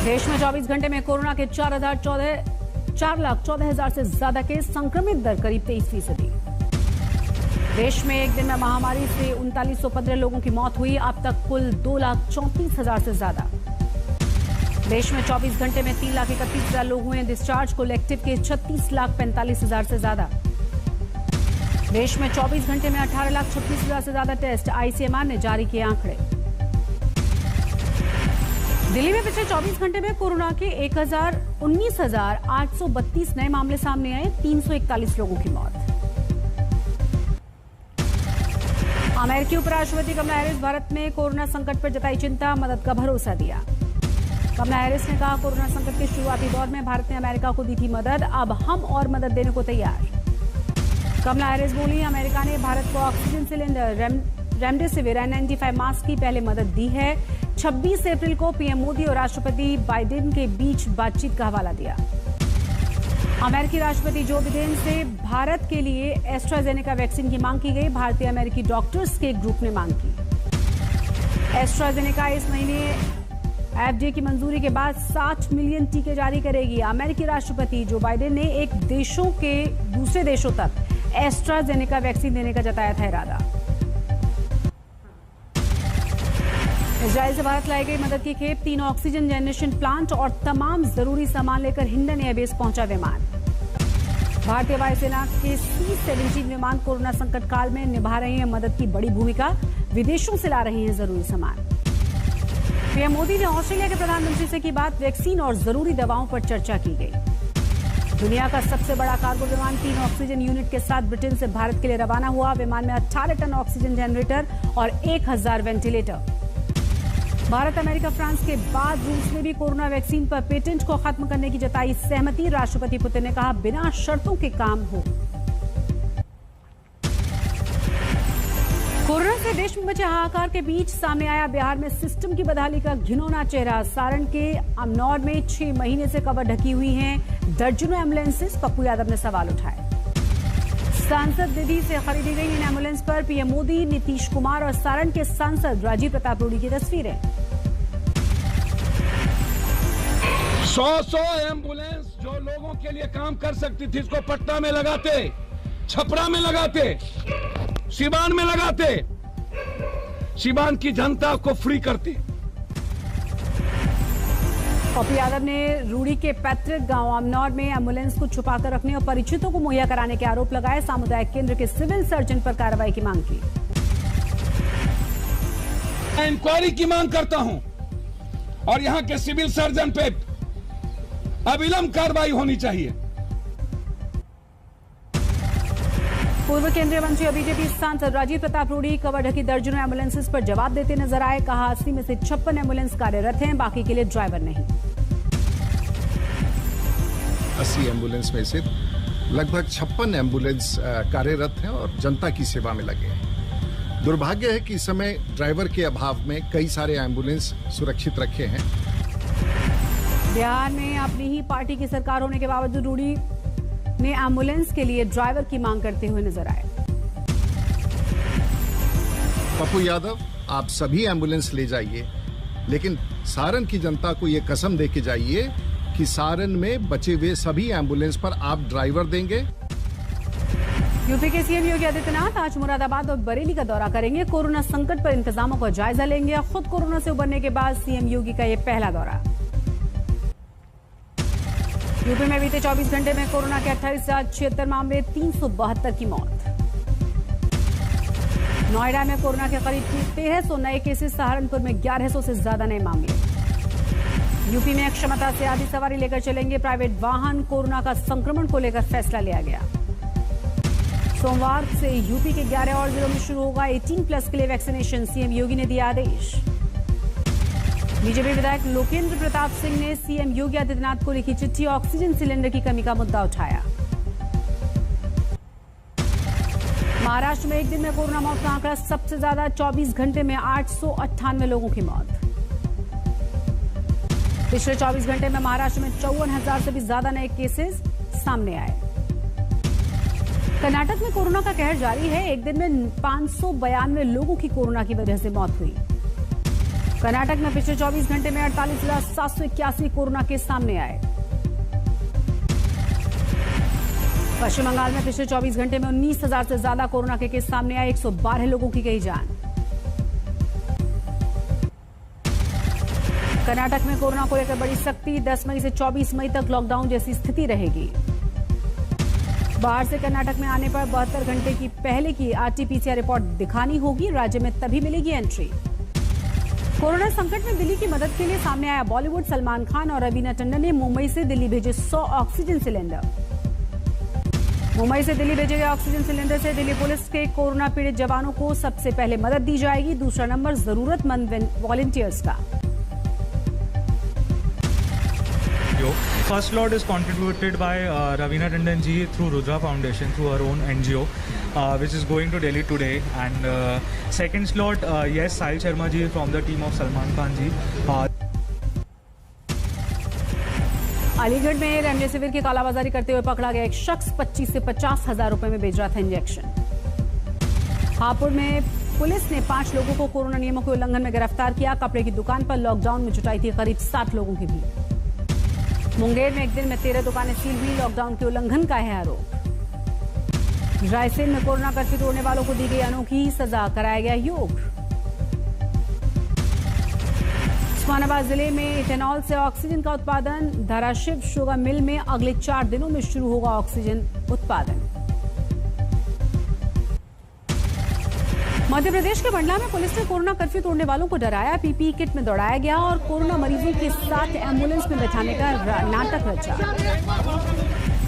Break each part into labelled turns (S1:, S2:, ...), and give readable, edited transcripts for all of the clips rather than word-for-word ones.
S1: देश में 24 घंटे में कोरोना के 4,14,000 से ज्यादा केस, संक्रमित दर करीब 23%। देश में एक दिन में महामारी से 3915 लोगों की मौत हुई। अब तक कुल 2,34,000 से ज्यादा। देश में 24 घंटे में 3,31,000 लोग हुए डिस्चार्ज। कुल एक्टिव केस 36,45,000 से ज्यादा। देश में 24 घंटे में 18,36,000 से ज्यादा टेस्ट। आईसीएमआर ने जारी किए आंकड़े। दिल्ली में पिछले 24 घंटे में कोरोना के 19,832 नए मामले सामने आए। 341 लोगों की मौत। अमेरिकी उपराष्ट्रपति कमला हैरिस भारत में कोरोना संकट पर जताई चिंता, मदद का भरोसा दिया। कमला हैरिस ने कहा, कोरोना संकट के शुरुआती दौर में भारत ने अमेरिका को दी थी मदद, अब हम और मदद देने को तैयार। कमला हैरिस बोली, अमेरिका ने भारत को oxygen cylinder, remdesivir N95 mask की पहले मदद दी है। 26 अप्रैल को पीएम मोदी और राष्ट्रपति बाइडेन के बीच बातचीत का हवाला दिया। अमेरिकी राष्ट्रपति जो बिडेन से भारत के लिए एस्ट्राजेनेका वैक्सीन की मांग की गई। भारतीय अमेरिकी डॉक्टर्स के एक ग्रुप ने मांग की। एस्ट्राजेनेका इस महीने एफडीए की मंजूरी के बाद 60 मिलियन टीके जारी करेगी। अमेरिकी राष्ट्रपति जो बाइडेन ने एक देशों के दूसरे देशों तक एस्ट्राजेनेका वैक्सीन देने का जताया था इरादा। इजराइल से भारत लाई गई मदद की खेप, 3 ऑक्सीजन जनरेशन प्लांट और तमाम जरूरी सामान लेकर हिंडन एयरबेस पहुंचा विमान। भारतीय वायुसेना के C-17 विमान कोरोना संकट काल में निभा रहे हैं मदद की बड़ी भूमिका। विदेशों से ला रहे हैं जरूरी सामान। पीएम मोदी ने ऑस्ट्रेलिया के प्रधानमंत्री से की बात। वैक्सीन और जरूरी दवाओं पर चर्चा की गई। दुनिया का सबसे बड़ा कार्गो विमान 3 ऑक्सीजन यूनिट के साथ ब्रिटेन से भारत के लिए रवाना हुआ। विमान में 18 टन ऑक्सीजन जनरेटर और 1000 वेंटिलेटर। भारत, अमेरिका, फ्रांस के बाद रूस ने भी कोरोना वैक्सीन पर पेटेंट को खत्म करने की जताई सहमति। राष्ट्रपति पुतिन ने कहा, बिना शर्तों के काम हो। कोरोना से देश में मचे हाहाकार के बीच सामने आया बिहार में सिस्टम की बदहाली का घिनौना चेहरा। सारण के अमनौर में 6 महीने से कवर ढकी हुई हैं दर्जनों एम्बुलेंसेस। पप्पू यादव ने सवाल उठाए। सांसद निधि से खरीदी गई इन एम्बुलेंस पर पीएम मोदी, नीतीश कुमार और सारण के सांसद राजीव प्रताप रूडी की तस्वीरें।
S2: 100 एम्बुलेंस जो लोगों के लिए काम कर सकती थी, इसको पटना में लगाते, छपरा में लगाते, सिवान में लगाते, सिवान की जनता को फ्री करते।
S1: पप्पू यादव ने रूडी के पैतृक गांव अमनौर में एम्बुलेंस को छुपाकर रखने और परिचितों को मुहैया कराने के आरोप लगाए। सामुदायिक केंद्र के सिविल सर्जन पर कार्रवाई की मांग की।
S2: मैं इंक्वायरी की मांग करता हूं और यहां के सिविल सर्जन पे अविलंब कार्रवाई होनी चाहिए।
S1: पूर्व केंद्रीय मंत्री और बीजेपी सांसद राजीव प्रताप रूडी कवर ढकी दर्जनों एम्बुलेंसेस पर जवाब देते नजर आए। कहा, 80 में से 56 एम्बुलेंस कार्यरत हैं, बाकी के लिए ड्राइवर नहीं।
S3: 80 एम्बुलेंस में से लगभग 56 एम्बुलेंस कार्यरत हैं और जनता की सेवा में लगे हैं। दुर्भाग्य है कि इस समय ड्राइवर के अभाव में कई सारे एम्बुलेंस सुरक्षित रखे हैं।
S1: बिहार में अपनी ही पार्टी की सरकार होने के बावजूद रूडी ने एम्बुलेंस के लिए ड्राइवर की मांग करते हुए नजर आए।
S3: पप्पू यादव, आप सभी एम्बुलेंस ले जाइए, लेकिन सारण की जनता को यह कसम दे के जाइए कि सारण में बचे हुए सभी एम्बुलेंस पर आप ड्राइवर देंगे।
S1: यूपी के सीएम योगी आदित्यनाथ आज मुरादाबाद और बरेली का दौरा करेंगे। कोरोना संकट पर इंतजामों का जायजा लेंगे। खुद कोरोना से उबरने के बाद सीएम योगी का यह पहला दौरा। यूपी में बीते 24 घंटे में कोरोना के 28,076 मामले, 372 की मौत। नोएडा में कोरोना के करीब 1300 नए केसेस। सहारनपुर में 1100 से ज्यादा नए मामले। यूपी में क्षमता से आधी सवारी लेकर चलेंगे प्राइवेट वाहन। कोरोना का संक्रमण को लेकर फैसला लिया गया। सोमवार से यूपी के 11 और जिलों में शुरू होगा 18+ के लिए वैक्सीनेशन। सीएम योगी ने दिया आदेश। बीजेपी विधायक लोकेंद्र प्रताप सिंह ने सीएम योगी आदित्यनाथ को लिखी चिट्ठी। ऑक्सीजन सिलेंडर की कमी का मुद्दा उठाया। महाराष्ट्र में एक दिन में कोरोना मौत का आंकड़ा सबसे ज्यादा, 24 घंटे में 898 लोगों की मौत। पिछले 24 घंटे में महाराष्ट्र में 54,000 से भी ज्यादा नए केसेस सामने आए। कर्नाटक में कोरोना का कहर जारी है। एक दिन में 592 लोगों की कोरोना की वजह से मौत हुई। कर्नाटक में पिछले 24 घंटे में 48,781 कोरोना केस सामने आए। पश्चिम बंगाल में पिछले 24 घंटे में 19,000 से ज्यादा कोरोना के केस सामने आए। 112 लोगों की गई जान। कर्नाटक में कोरोना को लेकर बड़ी सख्ती। 10 मई से 24 मई तक लॉकडाउन जैसी स्थिति रहेगी। बाहर से कर्नाटक में आने पर 72 घंटे की पहले की आरटी-पीसीआर रिपोर्ट दिखानी होगी। राज्य में तभी मिलेगी एंट्री। कोरोना संकट में दिल्ली की मदद के लिए सामने आया बॉलीवुड। सलमान खान और रवीना टंडन ने मुंबई से दिल्ली भेजे 100 ऑक्सीजन सिलेंडर। मुंबई से दिल्ली भेजे गए ऑक्सीजन सिलेंडर से दिल्ली पुलिस के कोरोना पीड़ित जवानों को सबसे पहले मदद दी जाएगी। दूसरा नंबर जरूरतमंद वॉलंटियर्स का।
S4: First lot is contributed by Raveena Tandon ji through Rudra Foundation, through her own NGO, which is going to Delhi today. And second slot, yes, Sahil Sharma ji from the team of Salman Khan ji.
S1: Aligarh में remdesivir की कालाबाजारी करते हुए पकड़ा गया एक शख्स 25 से 50 हजार रुपए में बेच रहा था इंजेक्शन। हापुड़ में पुलिस ने 5 लोगों को कोरोना नियमों के उल्लंघन में गिरफ्तार किया। कपड़े की दुकान पर लॉकडाउन में जुटाई थी करीब 60 लोगों की भीड़। मुंगेर में एक दिन में 13 दुकानें सील हुई। लॉकडाउन के उल्लंघन का है आरोप। रायसेन में कोरोना कर्फ्यू तोड़ने वालों को दी गई अनोखी सजा, कराया गया योग। उस्मानाबाद जिले में इथेनॉल से ऑक्सीजन का उत्पादन। धाराशिव शुगर मिल में अगले 4 दिनों में शुरू होगा ऑक्सीजन उत्पादन। मध्य प्रदेश के मंडला में पुलिस ने कोरोना कर्फ्यू तोड़ने वालों को डराया। पीपीई किट में दौड़ाया गया और कोरोना मरीजों के साथ एम्बुलेंस में बैठाने का नाटक रचा।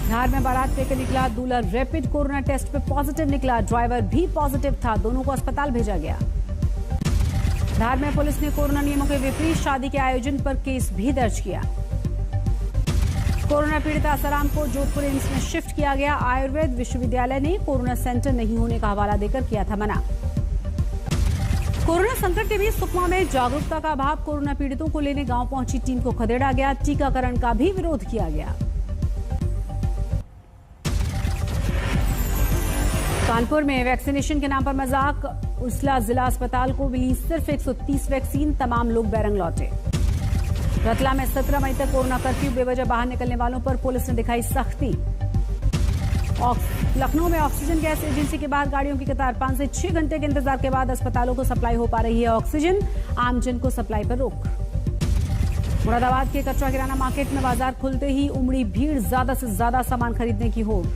S1: धार में बारात लेकर निकला दूल्हा रैपिड कोरोना टेस्ट पे पॉजिटिव निकला। ड्राइवर भी पॉजिटिव था। दोनों को अस्पताल भेजा गया। धार में पुलिस ने कोरोना नियमों के विपरीत शादी के आयोजन पर केस भी दर्ज किया। कोरोना पीड़ित आसाराम को जोधपुर एम्स में शिफ्ट किया गया। आयुर्वेद विश्वविद्यालय ने कोरोना सेंटर नहीं होने का हवाला देकर किया था मना। कोरोना संकट के बीच सुकमा में जागरूकता का अभाव। कोरोना पीड़ितों को लेने गांव पहुंची टीम को खदेड़ा गया। टीकाकरण का भी विरोध किया गया। कानपुर में वैक्सीनेशन के नाम पर मजाक। उस्ला जिला अस्पताल को मिली सिर्फ 130 वैक्सीन। तमाम लोग बैरंग लौटे। रतलाम में 17 मई तक कोरोना कर्फ्यू। बेवजह बाहर निकलने वालों पर पुलिस ने दिखाई सख्ती। लखनऊ में ऑक्सीजन गैस एजेंसी के बाहर गाड़ियों की कतार। 5 से 6 घंटे के इंतजार के बाद अस्पतालों को सप्लाई हो पा रही है ऑक्सीजन। आमजन को सप्लाई पर रोक। मुरादाबाद के कचरा किराना मार्केट में बाजार खुलते ही उमड़ी भीड़। ज्यादा से ज्यादा सामान खरीदने की होड़।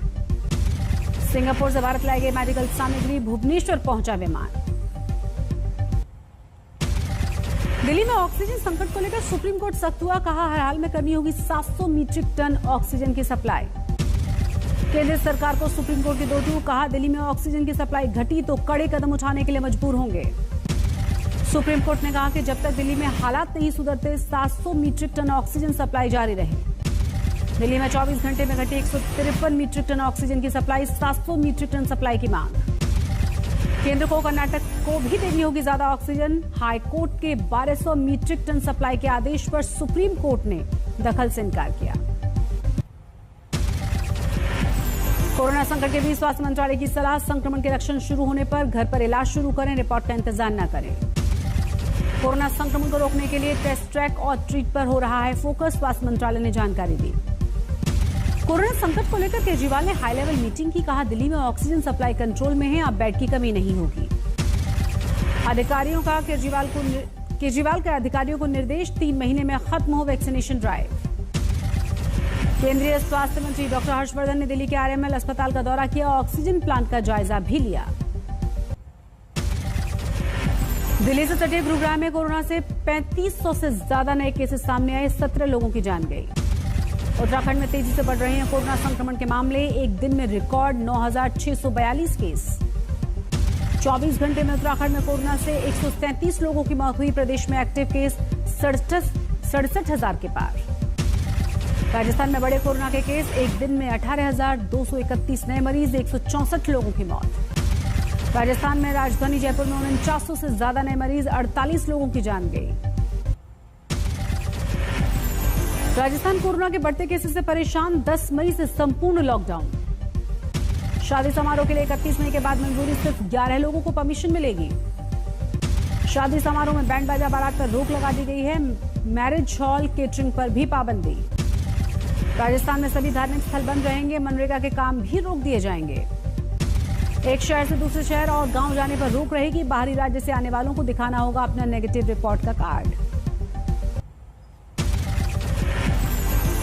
S1: सिंगापुर से भारत लाई गई मेडिकल सामग्री। भुवनेश्वर पहुंचा विमान। दिल्ली में ऑक्सीजन संकट को लेकर सुप्रीम कोर्ट सख्त हुआ। कहा हर हाल में करनी होगी 700 मीट्रिक टन ऑक्सीजन की सप्लाई। केंद्र सरकार को सुप्रीम कोर्ट की दो टूक। कहा दिल्ली में ऑक्सीजन की सप्लाई घटी तो कड़े कदम उठाने के लिए मजबूर होंगे। सुप्रीम कोर्ट ने कहा कि जब तक दिल्ली में हालात नहीं सुधरते 700 मीट्रिक टन ऑक्सीजन सप्लाई जारी रहे। दिल्ली में 24 घंटे में घटी 153 मीट्रिक टन ऑक्सीजन की सप्लाई। 700 मीट्रिक टन सप्लाई की मांग। केंद्र को कर्नाटक को भी देनी होगी ज्यादा ऑक्सीजन। हाई कोर्ट के 1200 मीट्रिक टन सप्लाई के आदेश पर सुप्रीम कोर्ट ने दखल से इनकार किया। कोरोना संकट के बीच स्वास्थ्य मंत्रालय की सलाह। संक्रमण के लक्षण शुरू होने पर घर पर इलाज शुरू करें। रिपोर्ट का इंतजार न करें। कोरोना संक्रमण को रोकने के लिए टेस्ट, ट्रैक और ट्रीट पर हो रहा है फोकस। स्वास्थ्य मंत्रालय ने जानकारी दी। कोरोना संकट को लेकर केजरीवाल ने हाई लेवल मीटिंग की। कहा दिल्ली में ऑक्सीजन सप्लाई कंट्रोल में है। अब बेड की कमी नहीं होगी। केजरीवाल के अधिकारियों को निर्देश। 3 महीने में खत्म हो वैक्सीनेशन ड्राइव। केंद्रीय स्वास्थ्य मंत्री डॉक्टर हर्षवर्धन ने दिल्ली के आरएमएल अस्पताल का दौरा किया। ऑक्सीजन प्लांट का जायजा भी लिया। दिल्ली से सटे गुरुग्राम में कोरोना से 3500 से ज्यादा नए केसेस सामने आए। 17 लोगों की जान गई। उत्तराखंड में तेजी से बढ़ रहे हैं कोरोना संक्रमण के मामले। एक दिन में रिकॉर्ड 9642 केस। 24 घंटे में उत्तराखंड में कोरोना से 137 लोगों की मौत हुई। प्रदेश में एक्टिव केस 67,000 के पार। राजस्थान में बड़े कोरोना के केस। एक दिन में 18,231 नए मरीज। 164 लोगों की मौत। राजस्थान में राजधानी जयपुर में 4900 से ज्यादा नए मरीज। 48 लोगों की जान गई। राजस्थान कोरोना के बढ़ते केसेस से परेशान। 10 मई से संपूर्ण लॉकडाउन। शादी समारोह के लिए 31 मई के बाद मंजूरी। सिर्फ 11 लोगों को परमिशन मिलेगी। शादी समारोह में बैंड बाजा बारात पर रोक लगा दी गई है। मैरिज हॉल केटरिंग पर भी पाबंदी। राजस्थान में सभी धार्मिक स्थल बंद रहेंगे। मनरेगा के काम भी रोक दिए जाएंगे। एक शहर से दूसरे शहर और गांव जाने पर रोक रहेगी। बाहरी राज्य से आने वालों को दिखाना होगा अपना नेगेटिव रिपोर्ट का कार्ड।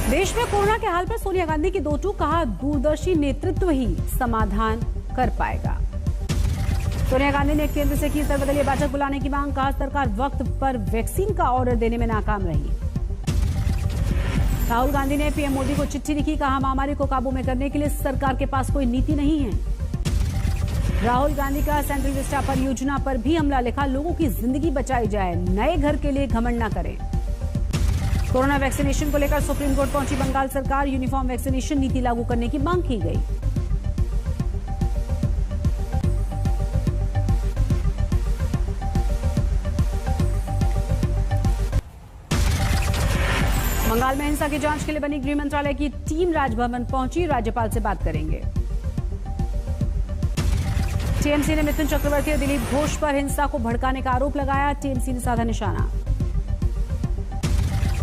S1: देश में कोरोना के हाल पर सोनिया गांधी की दो टूक, कहा दूरदर्शी नेतृत्व ही समाधान कर पाएगा। सोनिया गांधी ने केंद्र से की सर्वदलीय बैठक बुलाने की मांग, कहा सरकार वक्त पर वैक्सीन का ऑर्डर देने में नाकाम रही। राहुल गांधी ने पीएम मोदी को चिट्ठी लिखी, कहा महामारी को काबू में करने के लिए सरकार के पास कोई नीति नहीं है। राहुल गांधी का सेंट्रल विस्टा परियोजना पर भी हमला, लिखा लोगों की जिंदगी बचाई जाए, नए घर के लिए घमंड न करें। कोरोना वैक्सीनेशन को लेकर सुप्रीम कोर्ट पहुंची बंगाल सरकार, यूनिफॉर्म वैक्सीनेशन नीति लागू करने की मांग की गई। बंगाल में हिंसा की जांच के लिए बनी गृह मंत्रालय की टीम राजभवन पहुंची, राज्यपाल से बात करेंगे। टीएमसी ने मिथुन चक्रवर्ती और दिलीप घोष पर हिंसा को भड़काने का आरोप लगाया। टीएमसी ने साधा निशाना।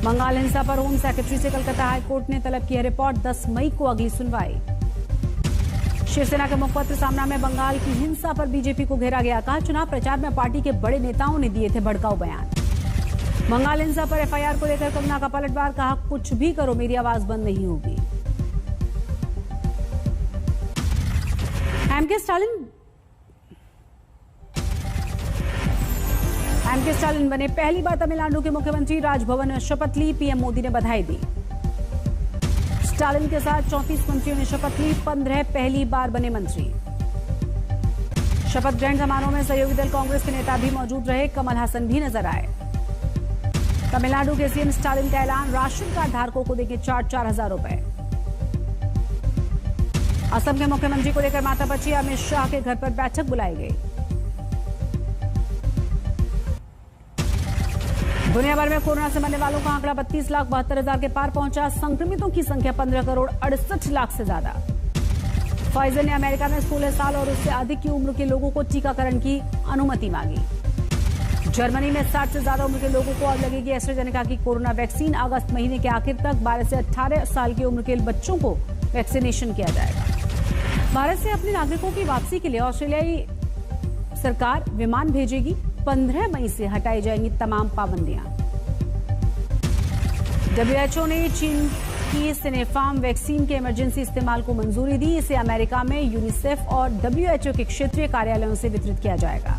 S1: बंगाल हिंसा पर होम सेक्रेटरी से कलकत्ता हाईकोर्ट ने तलब की है रिपोर्ट, 10 मई को अगली सुनवाई। शिवसेना के मुखपत्र सामना में बंगाल की हिंसा पर बीजेपी को घेरा गया, कहा चुनाव प्रचार में पार्टी के बड़े नेताओं ने दिए थे भड़काऊ बयान। बंगाल हिंसा पर एफआईआर को लेकर कंगना का पलटवार, कहा कुछ भी करो मेरी आवाज बंद नहीं होगी। एमके स्टालिन बने पहली बार तमिलनाडु के मुख्यमंत्री, राजभवन में शपथ ली, पीएम मोदी ने बधाई दी। स्टालिन के साथ 34 मंत्रियों ने शपथ ली, 15 पहली बार बने मंत्री। शपथ ग्रहण समारोह में सहयोगी दल कांग्रेस के नेता भी मौजूद रहे, कमल हासन भी नजर आए। तमिलनाडु के सीएम स्टालिन का ऐलान, राशन कार्ड धारकों को देंगे 4-4 हजार रुपए। असम के मुख्यमंत्री को लेकर मातापची अमित शाह के घर पर बैठक बुलाई गई। दुनिया भर में कोरोना से मरने वालों का आंकड़ा 32,72,000 के पार पहुंचा। संक्रमितों की संख्या 15,68,00,000 से ज्यादा। फाइजर ने अमेरिका में 16 साल और उससे अधिक की उम्र के लोगों को टीकाकरण की अनुमति मांगी। जर्मनी में 60 से ज्यादा उम्र के लोगों को अब लगेगी एस्ट्राजेनेका की कोरोना वैक्सीन। अगस्त महीने के आखिर तक 12 से 18 साल की उम्र के बच्चों को वैक्सीनेशन किया जाएगा। भारत से अपने नागरिकों की वापसी के लिए ऑस्ट्रेलियाई सरकार विमान भेजेगी। 15 मई से हटाई जाएंगी तमाम पाबंदियां। WHO ने चीन की सिनेफार्म वैक्सीन के इमरजेंसी इस्तेमाल को मंजूरी दी। इसे अमेरिका में यूनिसेफ और WHO के क्षेत्रीय कार्यालयों से वितरित किया जाएगा।